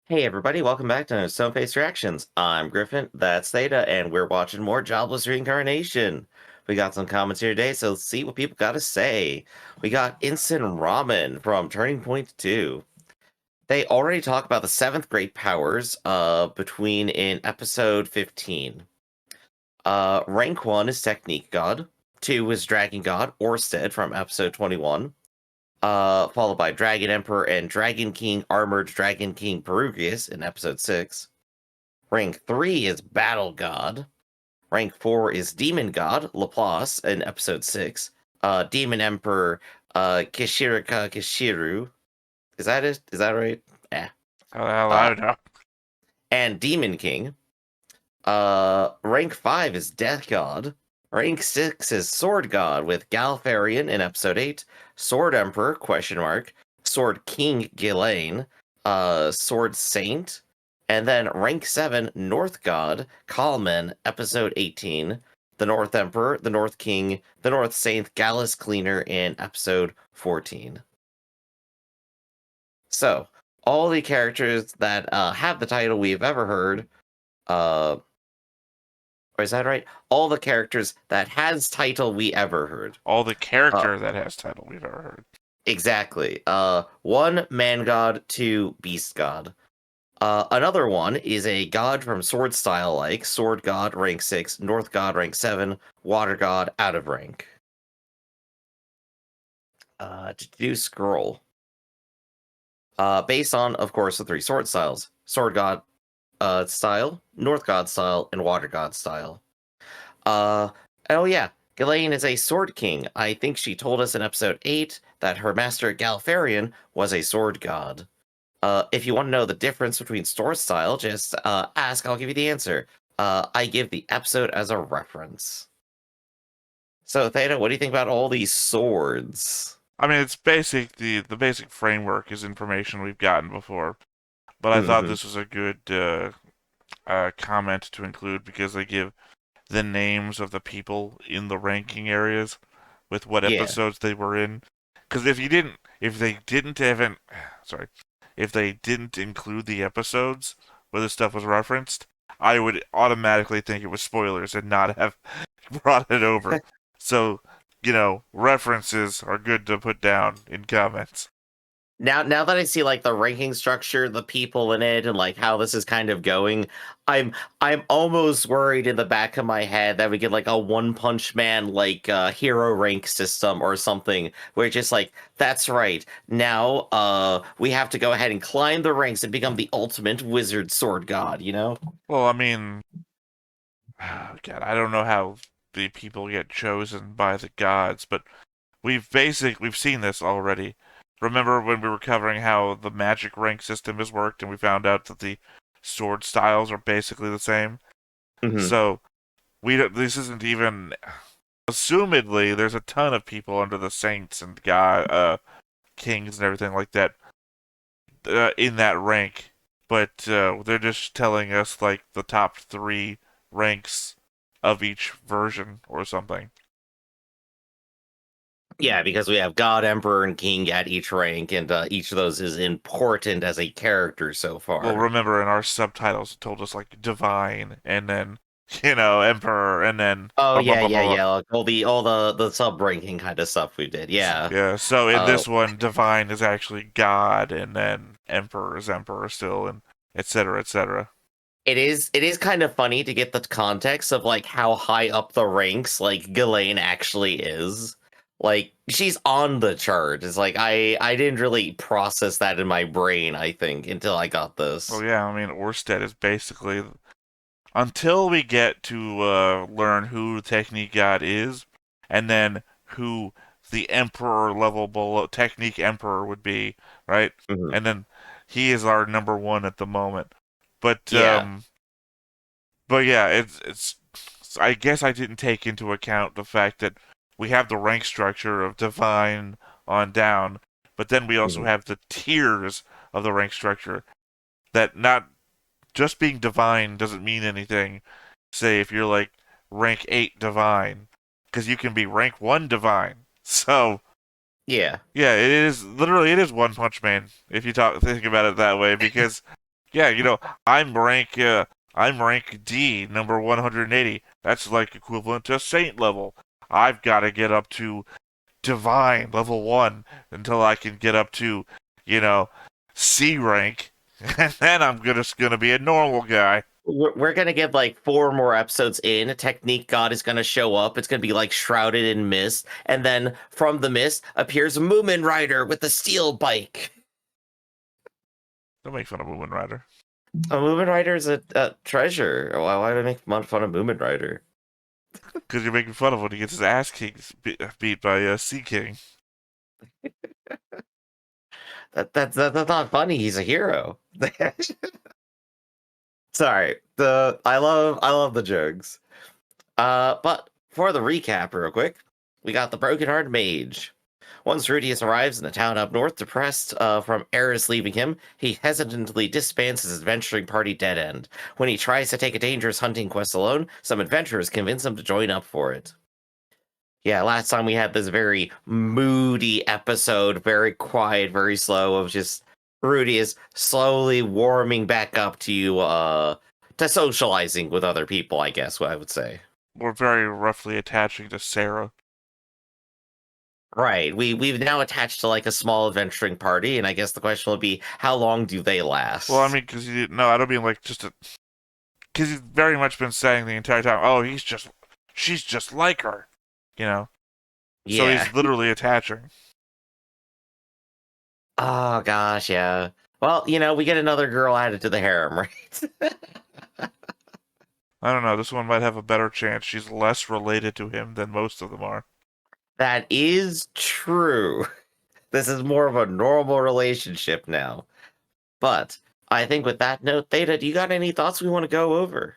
Hey everybody, welcome back to Stone Face Reactions. I'm Griffin, that's Theta, and we're watching more Jobless Reincarnation. We got some comments here today, so let's see what people got to say. We got Instant Ramen from Turning Point 2. They already talk about the 7th grade powers between in episode 15. Rank 1 is Technique God, 2 is Dragon God, Orsted from episode 21. Followed by Dragon Emperor and Dragon King Armored Dragon King Perugius in episode 6. Rank 3 is Battle God. Rank 4 is Demon God Laplace in episode 6. Demon Emperor Kishirika Kishiru. Is that it? Is that right? Eh. How the hell I Uh, don't know. and Demon King. Rank 5 is Death God. Rank 6 is Sword God with Galfarian in episode 8, Sword Emperor, question mark, Sword King Ghislaine, Sword Saint, and then rank 7, North God, Kalman, episode 18, the North Emperor, the North King, the North Saint, Gallus Cleaner in episode 14. So, all the characters that have the title we've ever heard, or is that right? All the characters that has title we ever heard. All the character that has title we've ever heard. Exactly. 1 man god, 2 beast god. Another one is a god from sword style like sword god rank 6, north god rank 7, water god out of rank. To do scroll. Based on, of course, the 3 sword styles. Sword god style, north god style, and water god style. Oh yeah, Ghislaine is a sword king. I think she told us in episode 8 that her master Galfarian was a sword god. If you want to know the difference between sword style, just ask, I'll give you the answer. I give the episode as a reference. So, Theta, what do you think about all these swords? I mean, it's basic. The basic framework is information we've gotten before, but I thought Mm-hmm. this was a good comment to include because they give the names of the people in the ranking areas with what Yeah. episodes they were in. Because if they didn't even, sorry, if they didn't include the episodes where this stuff was referenced, I would automatically think it was spoilers and not have brought it over. So, references are good to put down in comments. Now that I see like the ranking structure, the people in it, and like how this is kind of going, I'm I'm almost worried in the back of my head that we get like a One Punch Man like hero rank system or something where it's just like that's right. Now we have to go ahead and climb the ranks and become the ultimate wizard sword god, you know? Well, I mean, God, I don't know how the people get chosen by the gods, but we've seen this already. Remember when we were covering how the magic rank system has worked, and we found out that the sword styles are basically the same. Hmm. So we don't, this isn't even. Assumedly, there's a ton of people under the saints and god kings and everything like that in that rank, but they're just telling us like the top 3 ranks of each version or something. Yeah, because we have God, Emperor, and King at each rank, and each of those is important as a character so Well, far. remember in our subtitles it told us like divine and then emperor and then Oh blah blah yeah, blah yeah, blah. yeah. Like all the sub ranking kind of stuff we did. Yeah. Yeah, so in Uh, this one, divine is actually God, and then emperor is emperor still, and etc. etc. it is kind of funny to get the context of like how high up the ranks like Ghislaine actually is. Like she's on the chart. It's like I didn't really process that in my brain, I think, until I got Oh this. yeah, I mean Orsted is basically until we get to learn who Technique God is, and then who the Emperor level below Technique Emperor would be, right? Hmm. And then he is our number one at the moment. But Yeah. yeah, it's I guess I didn't take into account the fact that we have the rank structure of divine on down, but then we also Hmm. have the tiers of the rank structure that not just being divine doesn't mean anything. Say if you're like rank 8 divine, because you can be rank 1 divine. So Yeah. yeah, it is One Punch Man if you think about it that way, because Yeah, I'm rank D, number 180. That's like equivalent to saint level. I've got to get up to divine level 1 until I can get up to, you know, C rank, and then I'm gonna be a normal guy. We're gonna get like 4 more episodes in. Technique God is gonna show up. It's gonna be like shrouded in mist, and then from the mist appears Moomin Rider with the steel bike. Don't make fun of Moomin Rider. A Moomin Rider is a treasure. Why do I make fun of Moomin Rider? Because you're making fun of when he gets his ass beat by Sea King. That's not funny. He's a hero. Sorry. I love the jokes. But for the recap, real quick, we got the broken-hearted mage. Once Rudeus arrives in a town up north, depressed from Eris leaving him, he hesitantly disbands his adventuring party dead end. When he tries to take a dangerous hunting quest alone, some adventurers convince him to join up for it. Yeah, last time we had this very moody episode, very quiet, very slow, of just Rudeus slowly warming back up to socializing with other people, I guess what I would say. We're very roughly attaching to Sarah. Right. We've now attached to like a small adventuring party, and I guess the question will be, how long do they last? Well, I mean, because no, I don't mean like just a. Because he's very much been saying the entire time, oh, she's just like her, you know. So Yeah. he's literally attaching. Oh gosh, yeah. Well, we get another girl added to the harem, right? I don't know. This one might have a better chance. She's less related to him than most of them are. That is true. This is more of a normal relationship now. But I think with that note, Theta, do you got any thoughts we want to go over?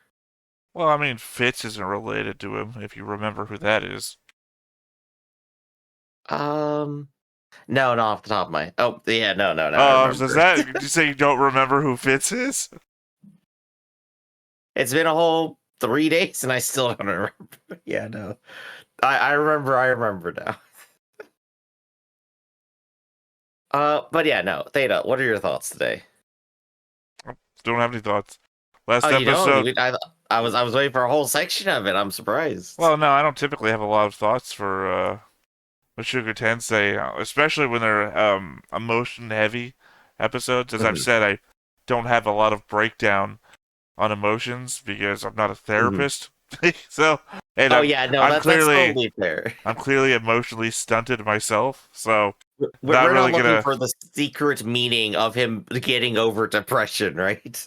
Well, I mean, Fitz isn't related to him, if you remember who that is. Um, no, not off the top of my. Oh, yeah, no, I remember. Did you say you don't remember who Fitz is? It's been a whole 3 days and I still don't remember. Yeah, no. I remember now. But yeah, no. Theta, what are your thoughts today? Don't have any thoughts. Last Oh, you episode. don't? I was waiting for a whole section of it. I'm surprised. Well, no, I don't typically have a lot of thoughts for Mushoku Tensei, especially when they're emotion heavy episodes. As I've Mhm, said, I don't have a lot of breakdown on emotions because I'm not a mhm. therapist. So, and Oh yeah, no, that's totally fair. I'm clearly emotionally stunted myself. So, not We're really not looking gonna. for the secret meaning of him getting over depression, right?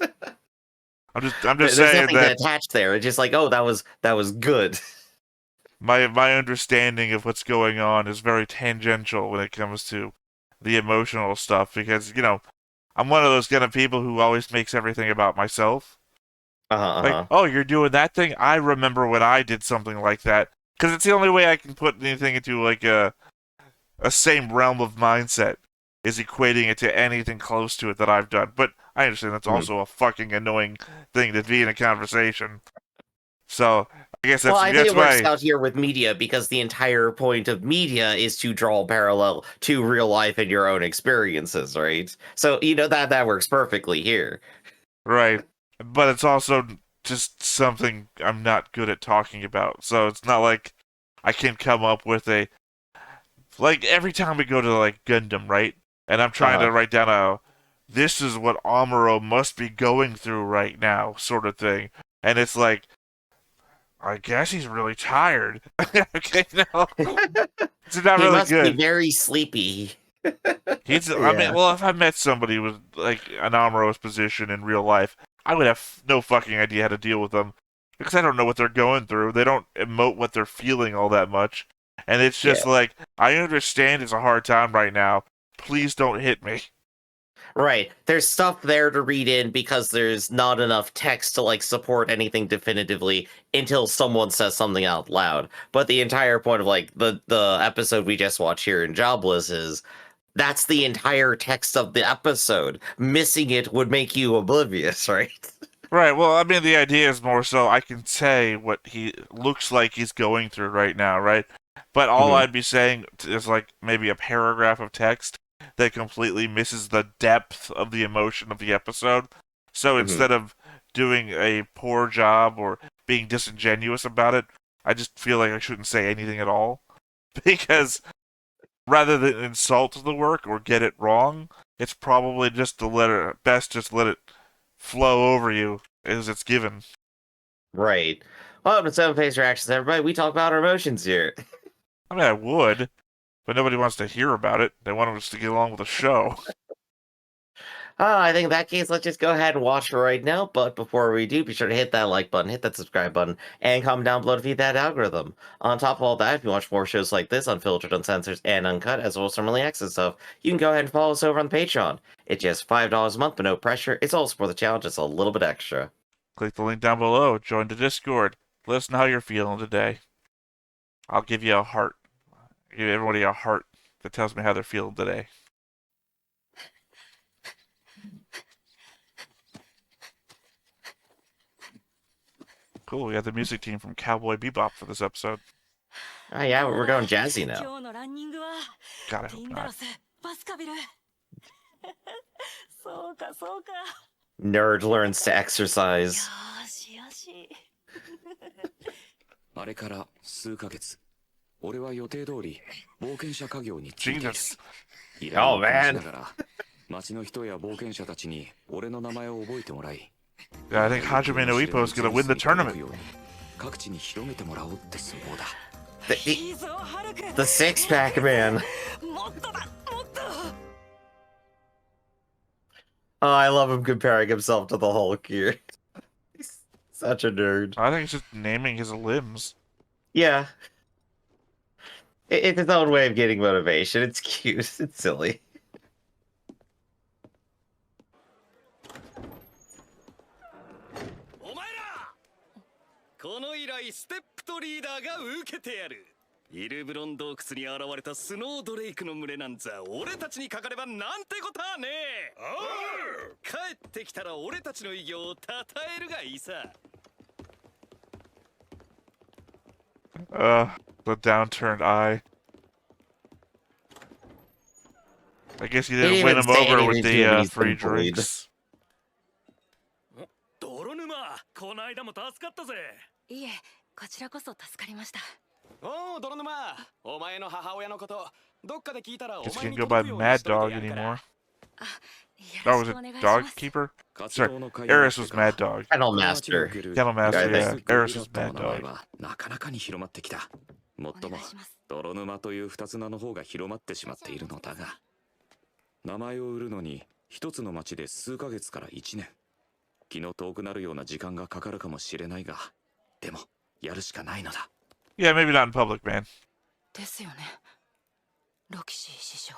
I'm just There's saying nothing to that attach there. It's just like, oh, that was good. my understanding of what's going on is very tangential when it comes to the emotional stuff because I'm one of those kind of people who always makes everything about myself. Like, Uh-huh. oh, you're doing that thing? I remember when I did something like that. Because it's the only way I can put anything into like a same realm of mindset is equating it to anything close to it that I've done. But I understand that's Mhm. also a fucking annoying thing to be in a conversation. So I guess Well, I think that's it works why. out here with media because the entire point of media is to draw a parallel to real life and your own experiences, right? So, that works perfectly here. Right. But it's also just something I'm not good at talking about. So it's not like I can come up with a like every time we go to like Gundam, right? And I'm trying Uh-huh. to write down a this is what Amuro must be going through right now sort of thing. And it's like I guess he's really tired. Okay, no. It's not He really must be good. very sleepy. I mean, Yeah. well, if I met somebody with like an Amuro's position in real life, I would have no fucking idea how to deal with them because I don't know what they're going through. They don't emote what they're feeling all that much, and it's Yeah. just like I understand it's a hard time right now. Please don't hit me. Right. There's stuff there to read in because there's not enough text to like support anything definitively until someone says something out loud. But the entire point of like the episode we just watched here in Jobless is that's the entire text of the episode. Missing it would make you oblivious, right? Right. Well, I mean, the idea is more so I can say what he looks like he's going through right now, right? But all Hmm. I'd be saying is like maybe a paragraph of text that completely misses the depth of the emotion of the episode. So instead of doing a poor job or being disingenuous about it, I just feel like I shouldn't say anything at all. Because rather than insult the work or get it wrong, it's probably just to just let it flow over you as it's given. Right. Welcome to Seven Face Reactions, everybody. We talk about our emotions here. I mean, I would, but nobody wants to hear about it. They want us to get along with the show. I think in that case, let's just go ahead and watch it right now. But before we do, be sure to hit that like button, hit that subscribe button, and comment down below to feed that algorithm. On top of all that, if you watch more shows like this, unfiltered, uncensored, and uncut, as well as some early access stuff, you can go ahead and follow us over on the Patreon. It's just $5 a month, but no pressure. It's all for the challenge, just a little bit extra. Click the link down below, join the Discord. Let us know how you're feeling today. I'll give you a heart. I'll give everybody a heart that tells me how they're feeling today. Cool, we got the music team from Cowboy Bebop for this episode. Oh yeah, we're going jazzy now. God, I hope not. Nerd learns to exercise. あれから数ヶ月、俺は予定通り冒険者家業に就いている。 Jesus. 依頼をこなしな man. がら町の人や冒険者たちに俺の名前を覚えてもらい、 Yeah, I think Hajime no Ippo is gonna win the tournament. 各地に広めてもらおうって相撲だ。The six-pack man. Oh, I love him comparing himself to the Hulk here. He's such a nerd. I think it's just naming his limbs. Yeah. It's its own way of getting motivation. It's cute. It's silly. この依頼ステップとリーダーが受けてやる。イルブロン洞窟に現れたスノードレイクの群れなんざ俺たちにかかればなんてことはねえ。帰ってきたら俺たちの偉業を称えるがいいさ。The downturned eye. I guess you didn't win him over with the free drinks. 泥沼、この間も助かったぜ。いえ、こちらこそ助かりました。おお、泥沼、お前の母親のこと、どっかで聞いたらお Guess 前 you に can't go by 届くように Mad しとい Dog てやるから anymore. あ、よ Oh, ろ was し it くお願いし Dog ます。 Keeper? 活 Sorry, 動の会 Eris was Mad Dog. Kennel Master. Kennel Master, yeah. Eris was グレ Mad ラットの名前 Dog. はなかなかに広まってきた。もっともお願いします。泥沼という二つ名の方が広まってしまっているのだが、名前を売るのに一つの町で数ヶ月から1年、気の遠くなるような時間がかかるかもしれないが、でもやるしかないのだ。 Yeah, maybe not in public, man. ですよね。ロキシー師匠。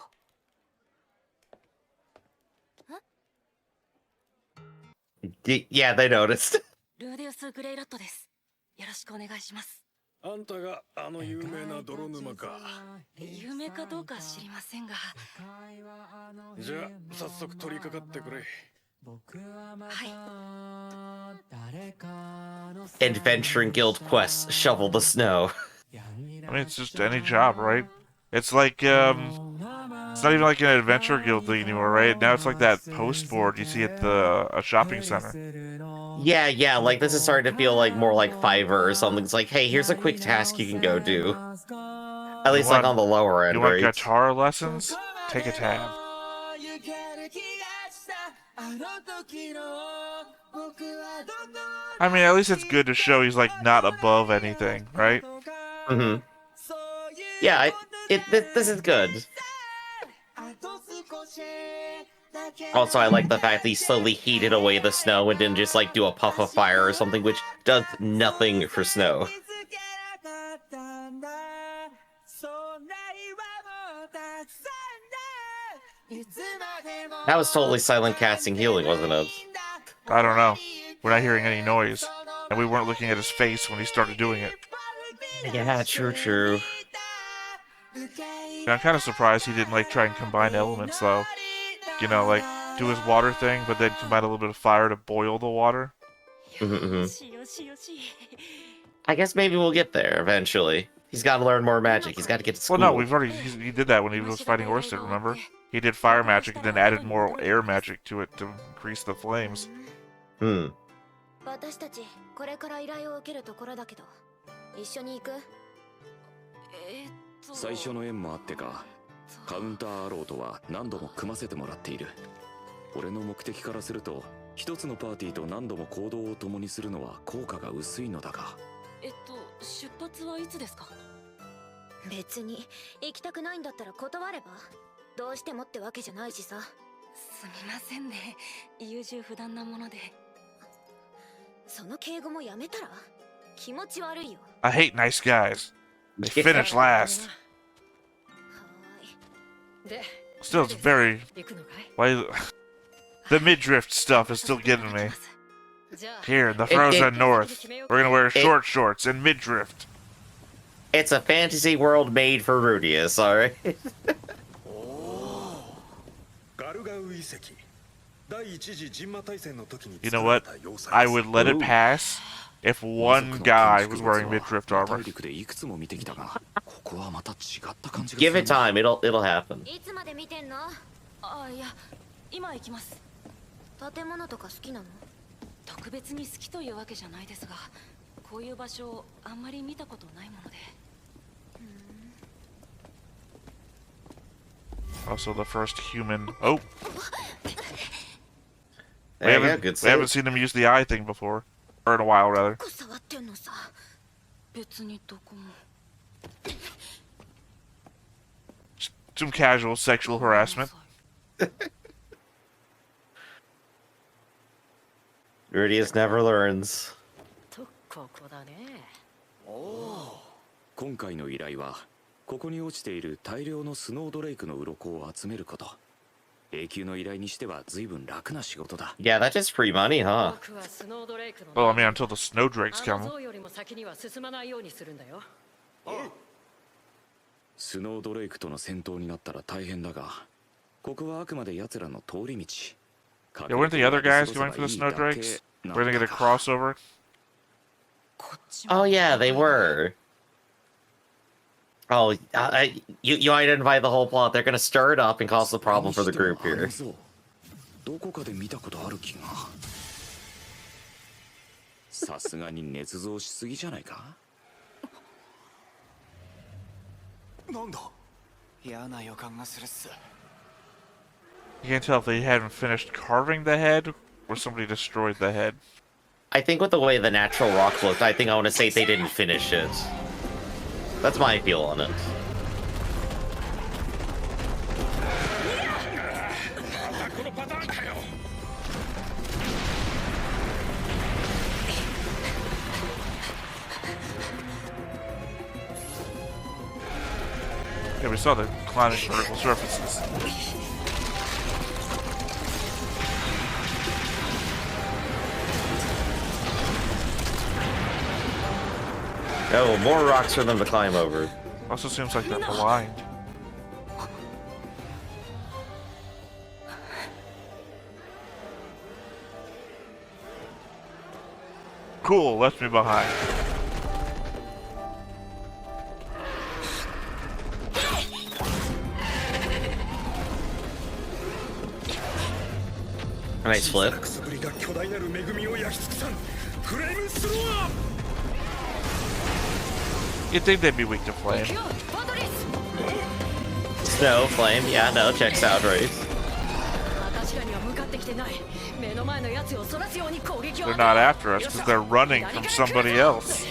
Yeah, they noticed. ルーデウス・グレイラットです。よろしくお願いします。あんたがあの有名な泥沼か。有名かどうか知りませんが。じゃあ早速取り掛かってくれ。は Adventuring Guild quests, shovel the snow. I mean, it's just any job, right? It's like, it's not even like an adventure guild thing anymore, right? Now it's like that post board you see at a shopping center. Yeah, like this is starting to feel like more like Fiverr or something. It's like, hey, here's a quick task you can go do. At least like on the lower end, You want right? guitar lessons? Take a tab. I mean, at least it's good to show he's like not above anything, right? Mm-hmm. Yeah, this is good. Also, I like the fact that he slowly heated away the snow and didn't just like do a puff of fire or something, which does nothing for snow. That was totally silent casting healing, wasn't it? I don't know. We're not hearing any noise, and we weren't looking at his face when he started doing it. Yeah, true. And I'm kind of surprised he didn't like try and combine elements though. You know, like do his water thing, but then combine a little bit of fire to boil the water. I guess maybe we'll get there eventually. He's got to learn more magic. He's got to get to school. Well, no, he did that when he was fighting Orsted, remember? He did fire magic and then added more air magic to it to increase the flames. Hmm. 私たちこれから依頼を受けるところだけど、一緒に行く？最初の縁もあってか、カウンターアローとは何度も組ませてもらっている。俺の目的からすると、一つのパーティーと何度も行動を共にするのは効果が薄いのだが。出発はいつですか？別に行きたくないんだったら断れば。どうしてもってわけじゃないしさ。すみませんね、優柔不断なもので。その敬語もやめたら？気持ち悪いよ。 I hate nice guys. They finish last. で、 Still, it's very. 行くのかい？ Why? The midriff stuff is still getting me. じゃあ Here in the frozen north, we're gonna wear short shorts and midriff. It's a fantasy world made for rudeus, alright? You know what? I would let it pass if one guy was wearing midriff armor. 大陸でいくつも見てきたが、ここはまた違った感じがす Give る。 it time, it'll happen. いつまで見てんの？いや、今行きます。建物とか好きなの？特別に好きというわけじゃないですが、こういう場所をあんまり見たことないもので。Also, the first human. Oh, we There you go, haven't, good we haven't save. seen him use the eye thing before, or in a while rather. ここ触ってんのさ。別にどこも。 Some casual sexual harassment. Rudeus never learns. とここだね。今回の依頼は、ここに落ちている大量のスノードレイクの鱗を集めること。永久の依頼にしては随分楽な仕事だ。 Yeah, that's just free money, huh? 僕はスノードレイクの。 Well, I mean, until the snowdrakes あ come. の像よりも先には進まないようにするんだよ。スノードレイクとの戦闘になったら大変だが、ここはあくまで奴らの通り道。 Yeah, weren't the other guys going for the snowdrakes? Were they gonna cross over? こっちも。 Oh yeah, they were. Oh, you identify the whole plot. They're gonna stir it up and cause the problem for the group here. どこかで見たことある気が。さすがに捏造しすぎじゃないか。なんだ、嫌な予感がするっす。 You can't tell if they hadn't finished carving the head or somebody destroyed the head. I think with the way the natural rock looked, I think I want to say they didn't finish it. That's my feel on it. Yeah, we saw the climbing vertical surfaces. Oh, more rocks for them to climb over. Also seems like they're blind. Cool, left me behind. Nice flip. You'd think they'd be weak to flame. Snow, flame, yeah, no, checks out, right? They're not after us because they're running from somebody else.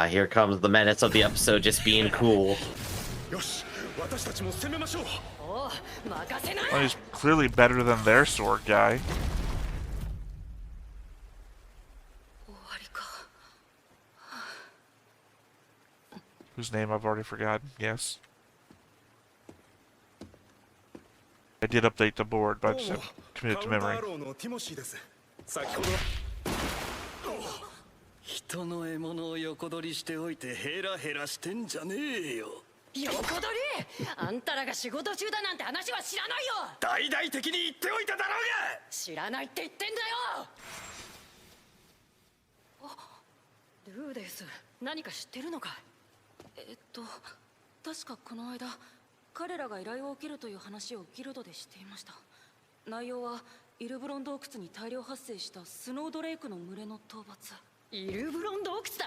Here comes the menace of the episode just being cool. Well, he's clearly better than their sword guy. Whose name I've already forgotten, yes. I did update the board, but I just have committed to memory. 人の獲物を横取りしておいてヘラヘラしてんじゃねえよ。横取りあんたらが仕事中だなんて話は知らないよ。大々的に言っておいただろうが。知らないって言ってんだよ。ルーデス、何か知ってるのかい？確かこの間彼らが依頼を受けるという話をギルドでしていました。内容はイルブロン洞窟に大量発生したスノードレイクの群れの討伐。イルブロン洞窟だ。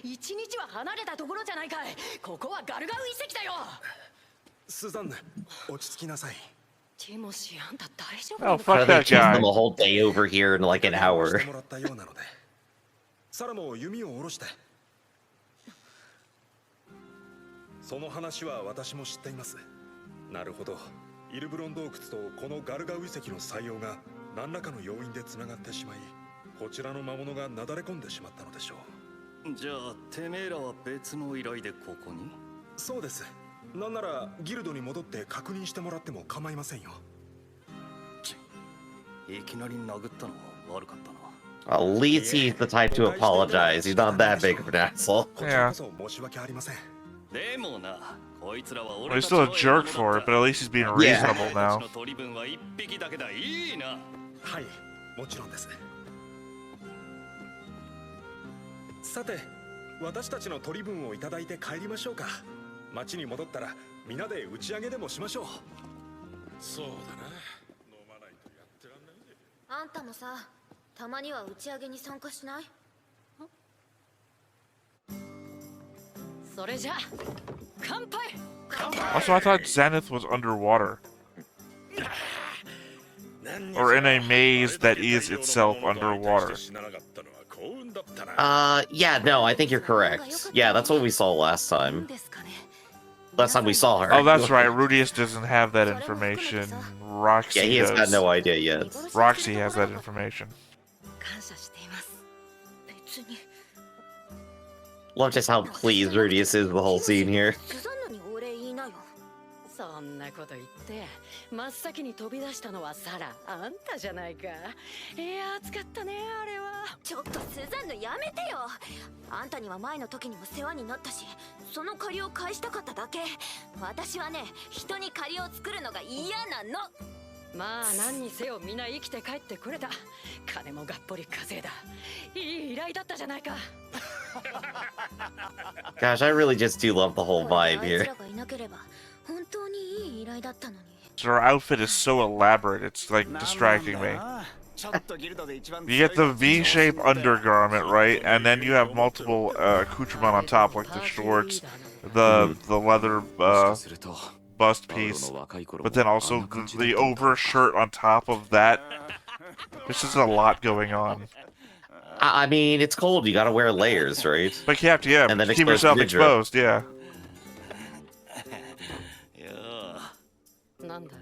一日は離れたところじゃないかい。ここはガルガウ遺跡だよ。スザンヌ、落ち着きなさい。ティモシー、あんた大丈夫 Oh, なの fuck か？ How do they that keep guy. them a whole day over here in like an し hour? てもらったようなので、サラも弓を下ろして。その話は私も知っています。なるほど。イルブロン洞窟とこのガルガウ遺跡の採用が何らかの要因でつながってしまい、こちらの魔物がなだれ込んでしまったのでしょう。じゃあてめえらは別の依頼でここに？そうです。なんならギルドに戻って確認してもらっても構いませんよ。いきなり殴ったのは悪かったな。At least he's the type to apologize. He's not that big of an asshole. こちらこそ申し訳ありません。でもな、こいつらは Well, 俺 he's たち still の a jerk for it, but at least he's being Yeah. reasonable 俺た now. ちの取り分は一匹だけだ。いいな。はい、もちろんです。さて、私たちの取り分をいただいて帰りましょうか。町に戻ったら皆で打ち上げでもしましょう。そうだな。飲まないとやってらんないぜ。あんたもさ、たまには打ち上げに参加しない？それじゃ乾杯。 Also, I thought Zenith was underwater. Or in a maze that is itself underwater. Yeah, no, I think you're correct. Yeah, that's what we saw last time. ですかね。 Last time we saw her. Oh, that's right. Rudeus doesn't have that information. Yeah, Roxy he has got does. no idea yet. Roxy has that information. 感謝しています。別に。 Love just how pleased Rudeus is with the whole scene here. スザンヌにお礼言いなよ。そんなこと言って真っ先に飛び出したのはサラ、あんたじゃないか。いや暑かったねあれは。ちょっとスザンヌやめてよ。あんたには前の時にも世話になったし、その借りを返したかっただけ。私はね、人に借りを作るのが嫌なの。まあ何にせよみんな生きて帰ってくれた。金もがっぽり稼いだ。いい依頼だったじゃないか。 Gosh, I really just do love the whole vibe あいつ here. らがいなければ本当にいい依頼だったのに。 So her outfit is so elaborate, it's like distracting me. You get the V-shaped undergarment, right? And then you have multiple accoutrements on top, like the shorts, the leather bust piece, but then also the overshirt on top of that. There's just a lot going on. I mean, it's cold. You gotta wear layers, right? But you have to, yeah, And then keep expose yourself the midriff. exposed, yeah. なんだい。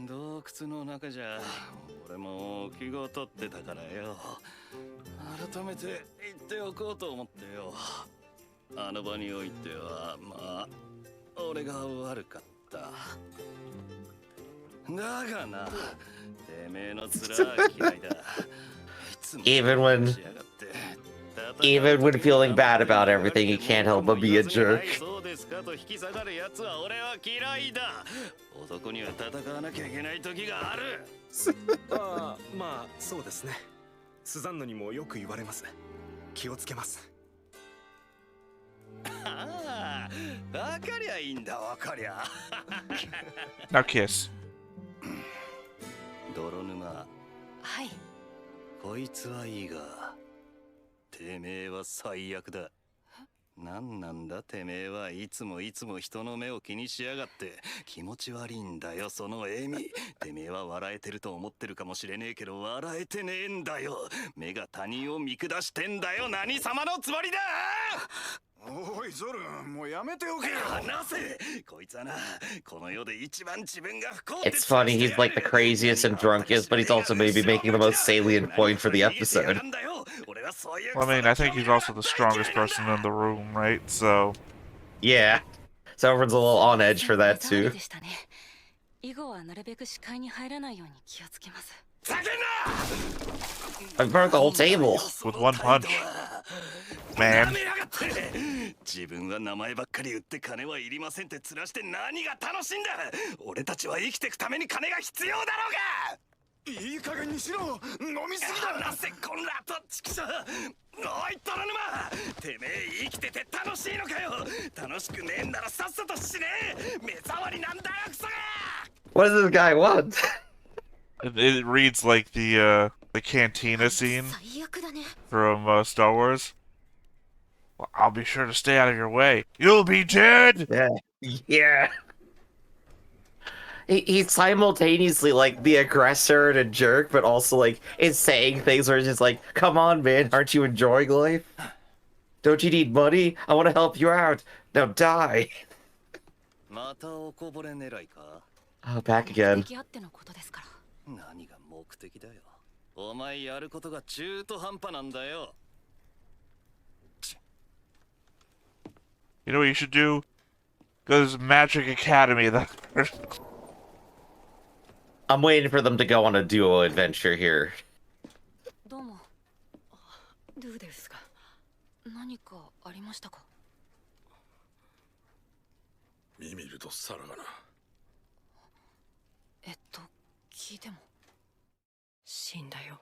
洞窟の中じゃ俺も気が立ってたからよ。改めて言っておこうと思ってよ。あの場においてはまあ俺が悪かった。だがな、てめえの面は嫌いだ。 Even when feeling bad about everything, he can't help but be a jerk. そうですかと引き下がる奴は俺は嫌いだ。男には戦わなきゃいけない時がある。ああ、まあそうですね。スザンヌにもよく言われます。気をつけます。ああ、わかりゃいいんだ、わかりゃ。 Now kiss. 泥沼。はい。 こいつはいいが、てめえは最悪だ。なんなんだてめえはいつも人の目を気にしやがって気持ち悪いんだよその笑み。てめえは笑えてると思ってるかもしれねえけど笑えてねえんだよ。目が他人を見下してんだよ。何様のつもりだ。 おいゾル、もうやめておけよ。話せ。こいつはな、この世で一番自分が不幸。 It's funny, he's like the craziest and drunkest, but he's also maybe making the most salient point for the episode. Well, I mean, I think he's also the strongest person in the room, right? So... Yeah. So everyone's a little on edge for that too. 以後はなるべく視界に入らないように気をつけます。I burned the whole table. With one punch. Man. 自分は名前ばっかり売って金はいりませんって面して何が楽しいんだ。俺たちは生きていくために金が必要だろうが。いい加減にしろ。飲みすぎだ。なせこんなとちくしょ。おい泥沼、てめえ生きてて楽しいのかよ。楽しくねえんならさっさと死ねえ。目障りなんだよクソが。 What does this guy want? It reads like the cantina scene 最悪だね。 from Star Wars. Well, I'll be sure to stay out of your way. You'll be dead! Yeah. Yeah. He's simultaneously like the aggressor and a jerk, but also like is saying things where it's just like, come on, man, aren't you enjoying life? Don't you need money? I want to help you out. Now die. またおこぼれ狙いか。 Oh, back again. 目的あってのことですから。何が目的だよ。お前やることが中途半端なんだよ。 You know what you should do? Go to this Magic Academy. I'm waiting for them to go on a duo adventure here. どうも。ルーですが、何かありましたか。見るとサラがな。聞いても。死んだよ。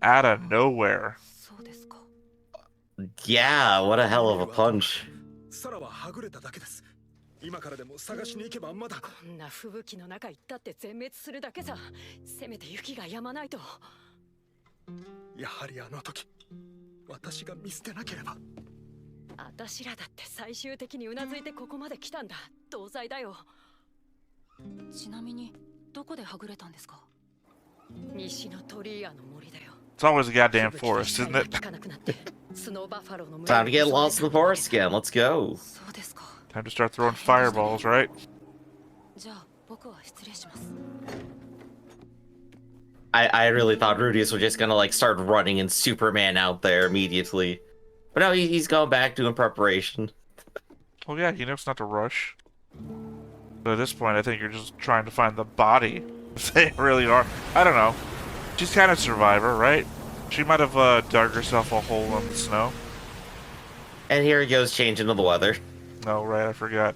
Out of nowhere. そうですか。 Yeah, what a hell of a punch. サラははぐれただけです。今からでも探しに行けばまだ。こんな吹雪の中行ったって全滅するだけさ。せめて雪が止まないと。やはりあの時、私が見捨てなければ。私らだって最終的にうなずいてここまで来たんだ。同罪だよ。ちなみにどこではぐれたんですか。西のトリーアの森だよ。 It's always a goddamn forest, isn't it? スノーバッファローの群れ Time to get lost in the forest again. Let's go. そうですか。 Time to start throwing fireballs, right? じゃあ僕は失礼します。 I really thought Rudeus was just gonna like start running and Superman out there immediately. But no, he's going back doing preparation. Well, yeah, he knows not to rush. But at this point, I think you're just trying to find the body. They really are. I don't know. She's kind of a survivor, right? She might have dug herself a hole in the snow. And here he goes changing to the weather. No, right, I forgot.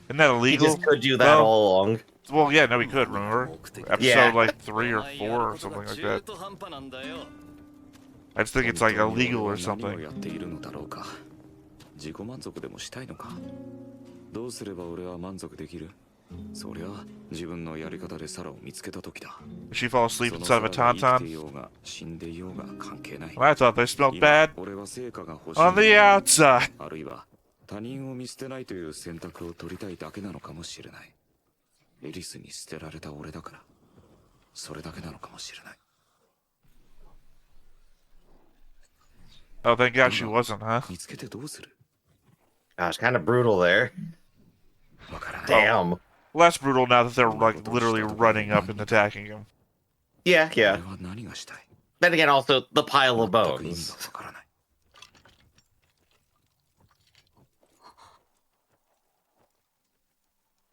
Isn't that He illegal? just could do that all along. Well, yeah, no, he could, remember? Episode Yeah. like 3 or 4 or something like that. I just think it's like illegal or something. 自己満足でもしたいのか。どうすれば俺は満足できる？そりゃ自分のやり方でサラを見つけた時だ。 Did she fall asleep inside of a tauntaun? 死んでいようが関係ない。 I thought they smelled bad 俺は成果が欲しい。 on the outside. あるいは他人を見捨てないという選択を取りたいだけなのかもしれない。エリスに捨てられた俺だから、それだけなのかもしれない。 Oh, thank God she wasn't, huh? 見つけてどうする？ Gosh, kind of brutal there. わからない。 Damn. Less brutal now that they're like literally running up and attacking him. Yeah, yeah. 俺は何がしたい？ Then again, also the pile of 全く意味 bones. がわからない。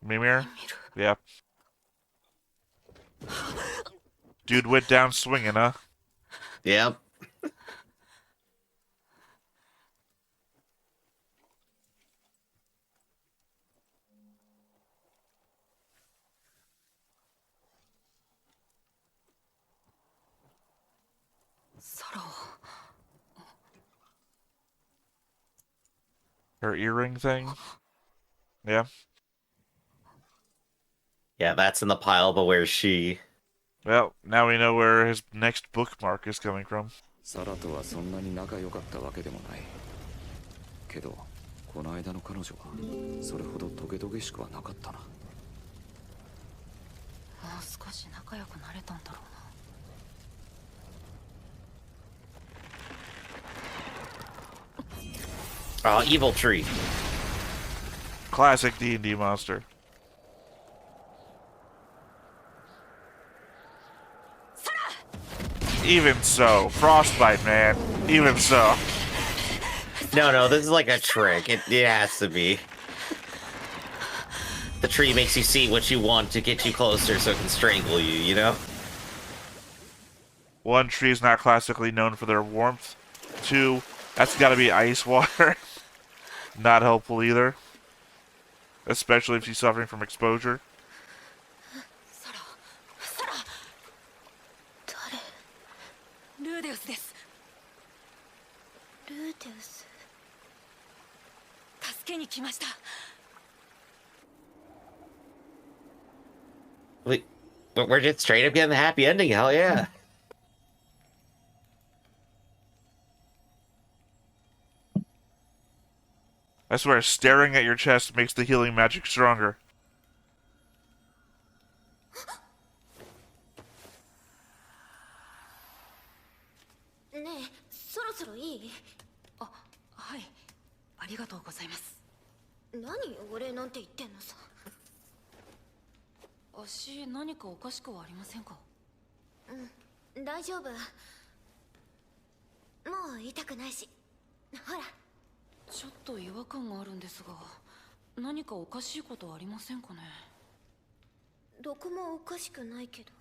Mimir? Yeah. Dude went down swinging, huh? Yep. Her earring thing? Yeah. Yeah, that's in the pile, but where's she? Well, now we know where his next bookmark is coming from. サラとはそんなに仲良かったわけでもない。けど、この間の彼女はそれほどトゲトゲしくはなかったな。もう少し仲良くなれたんだろうな。 Evil tree. Classic D&D monster. Even so, frostbite, man. Even so. No, this is like a trick. It has to be. the tree makes you see what you want to get you closer so it can strangle you, you know? One, tree is not classically known for their warmth. Two, that's gotta be ice water. Not helpful either. Especially if she's suffering from exposure. ルーデウスです。ルーデウス。助けに来ました。We're just straight up getting the happy ending, hell yeah. I swear, staring at your chest makes the healing magic stronger. ねえ、そろそろいい？あ、はい。ありがとうございます。何お礼なんて言ってんのさ。足何かおかしくはありませんか？うん、大丈夫。もう痛くないし。ほら。ちょっと違和感があるんですが、何かおかしいことはありませんかね？どこもおかしくないけど。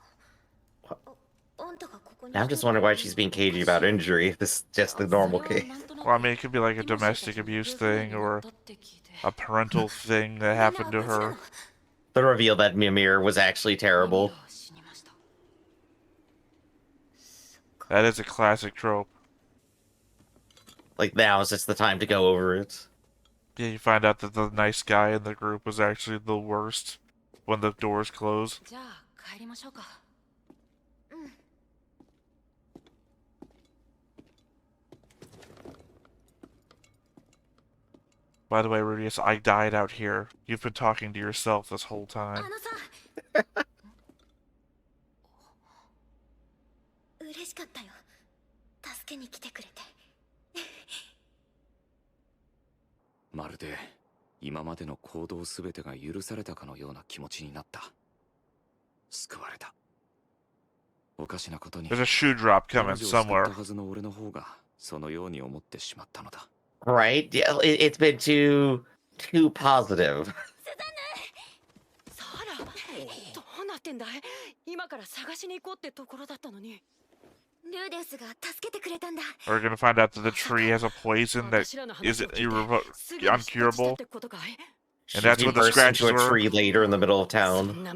I'm just wondering why she's being cagey about injury. This is just the normal case. Well, I mean, it could be like a domestic abuse thing or a parental thing that happened to her. The reveal that Mimir was actually terrible. That is a classic trope. Like, now is just the time to go over it. Yeah, you find out that the nice guy in the group was actually the worst when the doors close. By the way, Rudeus, I died out here. You've been talking to yourself this whole time. 嬉しかったよ。助けに来てくれて。まるで今までの行動すべてが許されたかのような気持ちになった。救われた。おかしなことに。There's a shoe drop coming somewhere. はずの俺の方がそのように思ってしまったのだ。Right? Yeah, it's been too positive. サラ、どうなってんだい？今から探しに行こうってところだったのに。ルーデウスが助けてくれたんだ。 We're gonna find out that the tree has a poison that is uncurable. And that's what the scratches into a tree were. later in the middle of town. No,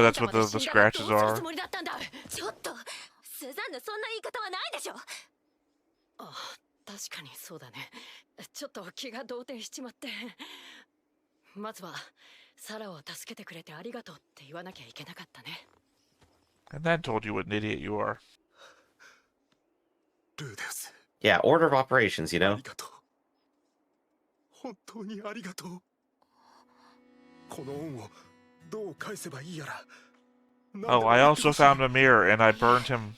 that's what the scratches are. ちょっと、スザンヌそんな言い方はないでしょ。あ、確かにそうだね。ちょっと気が動転しちまって。まずはサラを助けてくれてありがとうって言わなきゃいけなかったね。And then told you what an idiot you are. Yeah, order of operations, you know? 本当にありがとう。この恩をどう返せばいいやら。Oh, I also found a mirror and I burned him.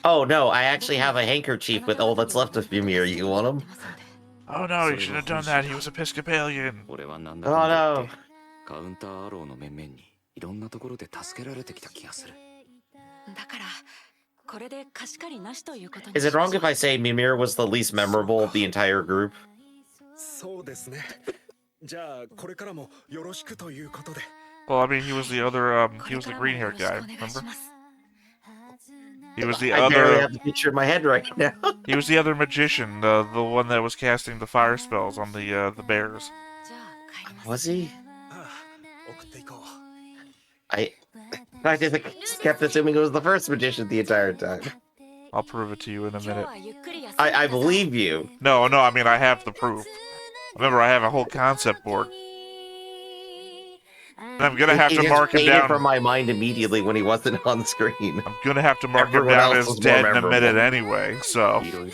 Oh no, I actually have a handkerchief with all that's left of Mimir. You want him? Oh no, you shouldn't have done that. He was Episcopalian. Oh no. カウンターアローの面々にいろんなところで助けられてきた気がする。だからこれで貸し借りなしということに。 Is it wrong if I say Mimir was the least memorable of the entire group? そうですね。じゃあこれからもよろしくということで。Well, I mean, he was the other, he was the green-haired guy, remember? He was the I barely other... have the picture in my head right now. He was the other magician, the one that was casting the fire spells on the bears. Was he? I just kept assuming it was the first magician the entire time. I'll prove it to you in a minute. I believe you. No, I mean, I have the proof. Remember, I have a whole concept board. And I'm gonna have to mark him down. From my mind immediately when he wasn't on screen. I'm gonna have to mark him down as dead in a minute anyway, so. Put him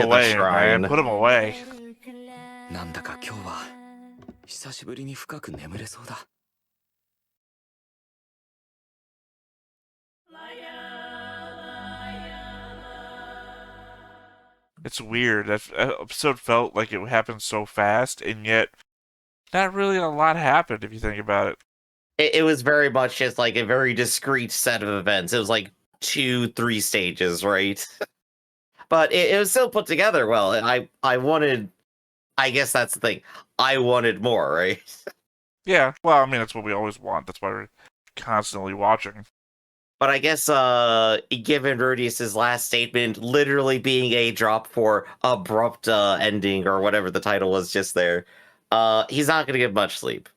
away, man. Put him away. なんだか今日は久しぶりに深く眠れそうだ。It's weird. That episode felt like it happened so fast, and yet not really a lot happened if you think about it. it was very much just like a very discrete set of events. It was like 2-3 stages, right? But it was still put together well. I wanted, I guess that's the thing. I wanted more, right? Yeah, well, I mean, that's what we always want. That's why we're constantly watching. But I guess, given Rudeus's last statement literally being a drop for abrupt ending or whatever the title was just there, he's not going to get much sleep.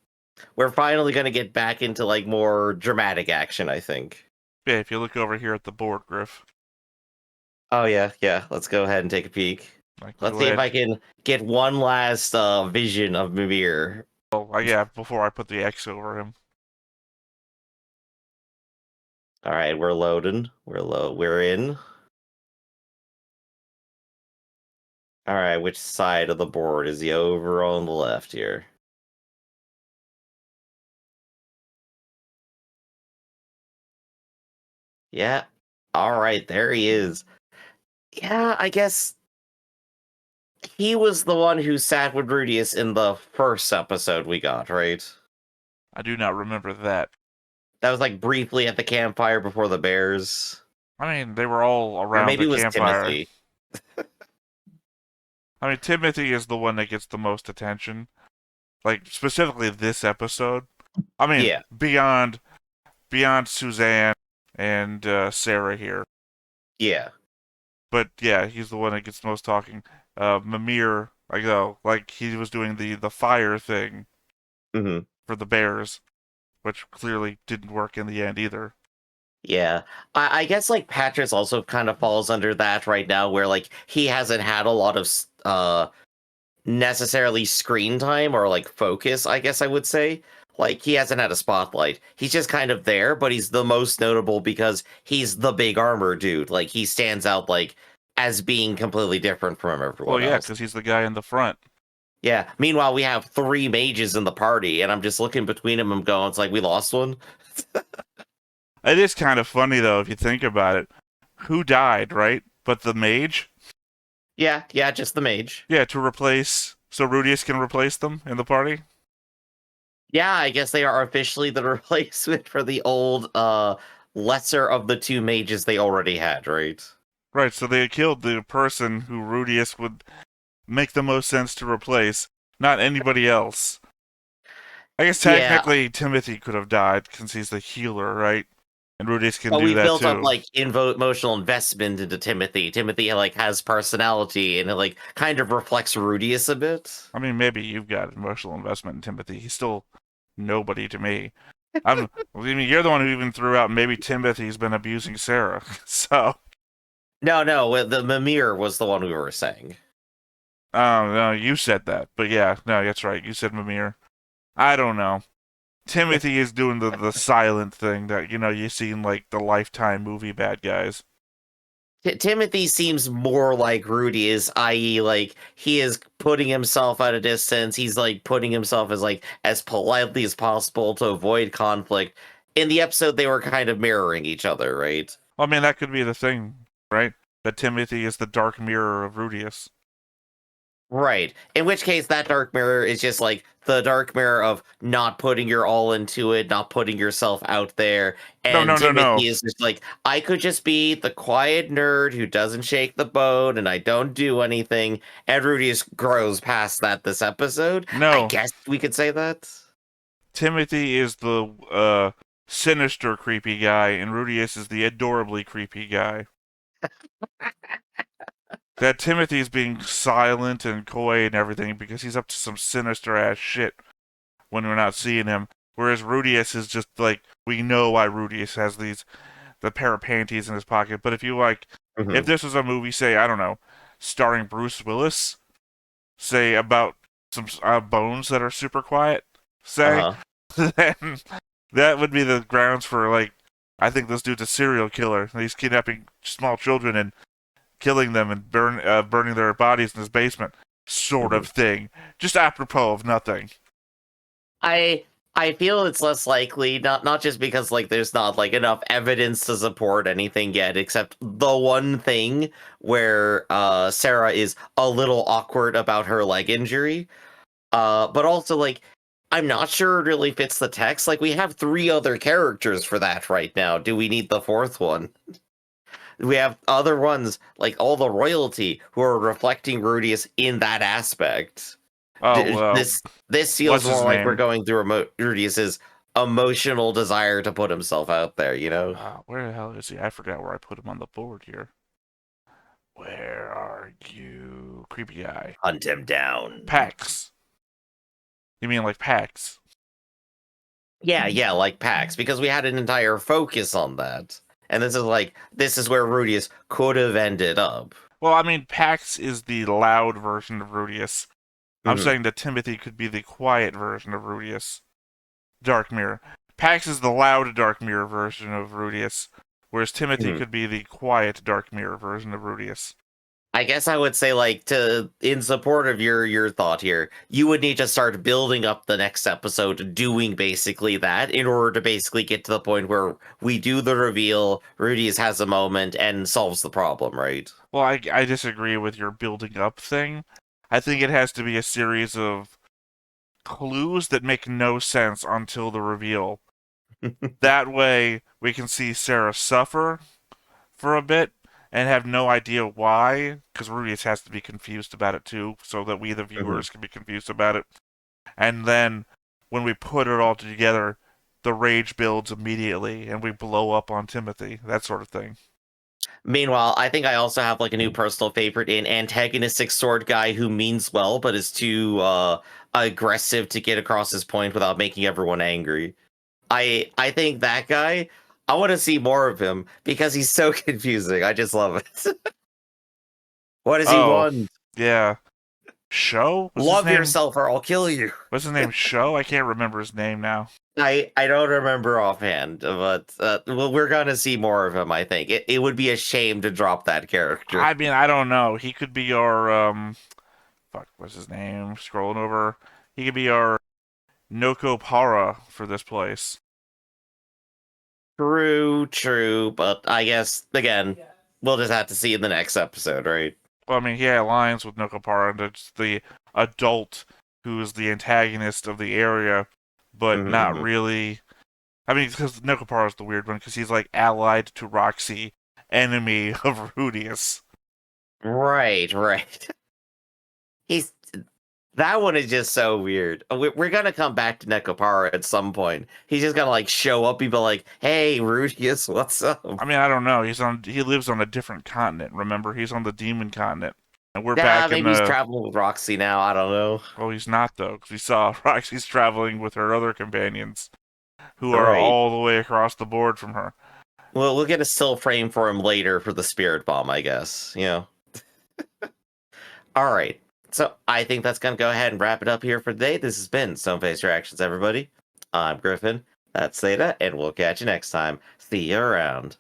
We're finally going to get back into like more dramatic action, I think. Yeah, if you look over here at the board, Griff. Oh yeah, yeah. Let's go ahead and take a peek. Like, Let's go see if ahead. I can get one last vision of Mimir. Oh, yeah, before I put the X over him. All right, we're loading. We're in. All right, which side of the board is he over on the left here? Yeah. All right, there he is. Yeah, I guess he was the one who sat with Rudeus in the first episode we got, right? I do not remember that. That was like briefly at the campfire before the bears. I mean, they were all Or around maybe the it was campfire. Timothy. I mean, Timothy is the one that gets the most attention. Like, specifically this episode. I mean, Yeah. beyond Suzanne and Sarah here. Yeah. But yeah, he's the one that gets the most talking. Mimir, like he was doing the fire thing Mm-hmm. for the bears, which clearly didn't work in the end either. Yeah. I guess like Patras also kind of falls under that right now where like he hasn't had a lot of necessarily screen time or like focus, I guess I would say. Like he hasn't had a spotlight. He's just kind of there, but he's the most notable because he's the big armor dude. Like he stands out like as being completely different from everyone Well, yeah, else. because he's the guy in the front. Yeah. Meanwhile, we have 3 mages in the party, and I'm just looking between them and going, it's like we lost one. It is kind of funny though if you think about it. Who died, right? But the mage? Yeah, just the mage. Yeah, to replace so Rudeus can replace them in the party? Yeah, I guess they are officially the replacement for the old lesser of the 2 mages they already had, right? Right, so they killed the person who Rudeus would make the most sense to replace, not anybody else. I guess technically Timothy could have died since he's the healer, right? And Rudeus can do that too. We built up like emotional investment into Timothy. Timothy like has personality and it like kind of reflects Rudeus a bit. I mean, maybe you've got emotional investment in Timothy. He's still nobody to me. I mean, you're the one who even threw out maybe Timothy's been abusing Sarah. So no, the Mimir was the one we were saying. Oh no, you said that, but yeah, no, that's right. You said Mimir. I don't know. Timothy is doing the silent thing that you see in like the Lifetime movie bad guys. Timothy seems more like Rudy is, i.e., like he is putting himself at a distance. He's like putting himself as politely as possible to avoid conflict. In the episode, they were kind of mirroring each other, right? Well, I mean, that could be the thing, right? That Timothy is the dark mirror of Rudeus. Right. In which case, that dark mirror is just like the dark mirror of not putting your all into it, not putting yourself out there. And Timothy is just like, I could just be the quiet nerd who doesn't shake the boat and I don't do anything. And Rudeus grows past that this episode. No. I guess we could say that. Timothy is the sinister, creepy guy, and Rudeus is the adorably creepy guy. That Timothy's being silent and coy and everything because he's up to some sinister ass shit when we're not seeing him. Whereas Rudeus is just like, we know why Rudeus has the pair of panties in his pocket. But if you if this was a movie, say, I don't know, starring Bruce Willis, say about some bones that are super quiet, say, then that would be the grounds for I think this dude's a serial killer. He's kidnapping small children and killing them and burning their bodies in his basement, sort of thing. Just apropos of nothing. I feel it's less likely, not just because there's not enough evidence to support anything yet, except the one thing where Sarah is a little awkward about her leg injury. But also I'm not sure it really fits the text. Like, we have 3 other characters for that right now. Do we need the 4th one? We have other ones, like all the royalty, who are reflecting Rudeus in that aspect. Oh, well, This feels what's his more like we're name? going through Rudeus's emotional desire to put himself out there, you know? Where the hell is he? I forgot where I put him on the board here. Where are you? Creepy guy. Hunt him down. Pax. You mean like Pax? Yeah, like Pax, because we had an entire focus on that. And this is where Rudeus could have ended up. Well, I mean, Pax is the loud version of Rudeus. I'm Mhm. saying that Timothy could be the quiet version of Rudeus. Dark Mirror. Pax is the loud Dark Mirror version of Rudeus, whereas Timothy Mhm. could be the quiet Dark Mirror version of Rudeus. I guess I would say, like, in support of your thought here, you would need to start building up the next episode doing basically that in order to basically get to the point where we do the reveal, Rudeus has a moment, and solves the problem, right? Well, I disagree with your building up thing. I think it has to be a series of clues that make no sense until the reveal. That way, we can see Sarah suffer for a bit and have no idea why, because Rudeus has to be confused about it too, so that we, the viewers, can be confused about it. And then, when we put it all together, the rage builds immediately, and we blow up on Timothy, that sort of thing. Meanwhile, I think I also have like a new personal favorite in antagonistic sword guy who means well, but is too aggressive to get across his point without making everyone angry. I think that guy, I want to see more of him because he's so confusing. I just love it. What does he want? Yeah. Sho? Love yourself or I'll kill you. What's his name? Sho? I can't remember his name now. I don't remember offhand, but well, we're gonna see more of him. I think it would be a shame to drop that character. I mean, I don't know. He could be our fuck. What's his name? Scrolling over. He could be our Nokopara for this place. True, but I guess again, we'll just have to see in the next episode, right? Well, I mean, he aligns with Nokopara, and it's the adult who's the antagonist of the area, but not really. I mean, because Nokopara is the weird one, because he's like allied to Roxy, enemy of Rudeus. Right. That one is just so weird. We're gonna come back to Nekopara at some point. He's just gonna like show up and be like, "Hey, Rudeus, what's up?" I mean, I don't know. He lives on a different continent. Remember, he's on the demon continent, and we're back in maybe he's traveling with Roxy now. I don't know. Well, he's not though, because we saw Roxy's traveling with her other companions, who are all the way across the board from her. Well, we'll get a still frame for him later for the spirit bomb, I guess. You know. All right. So I think that's going to go ahead and wrap it up here for today. This has been Stoneface Reactions, everybody. I'm Griffin. That's Theta, and we'll catch you next time. See you around.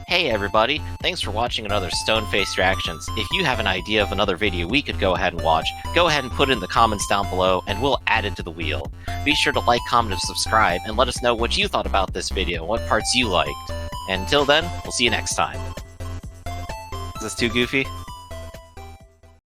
Hey everybody, thanks for watching another Stoneface Reactions. If you have an idea of another video we could go ahead and watch, go ahead and put it in the comments down below and we'll add it to the wheel. Be sure to like, comment, and subscribe, and let us know what you thought about this video and what parts you liked. And until then, we'll see you next time. Is this too goofy?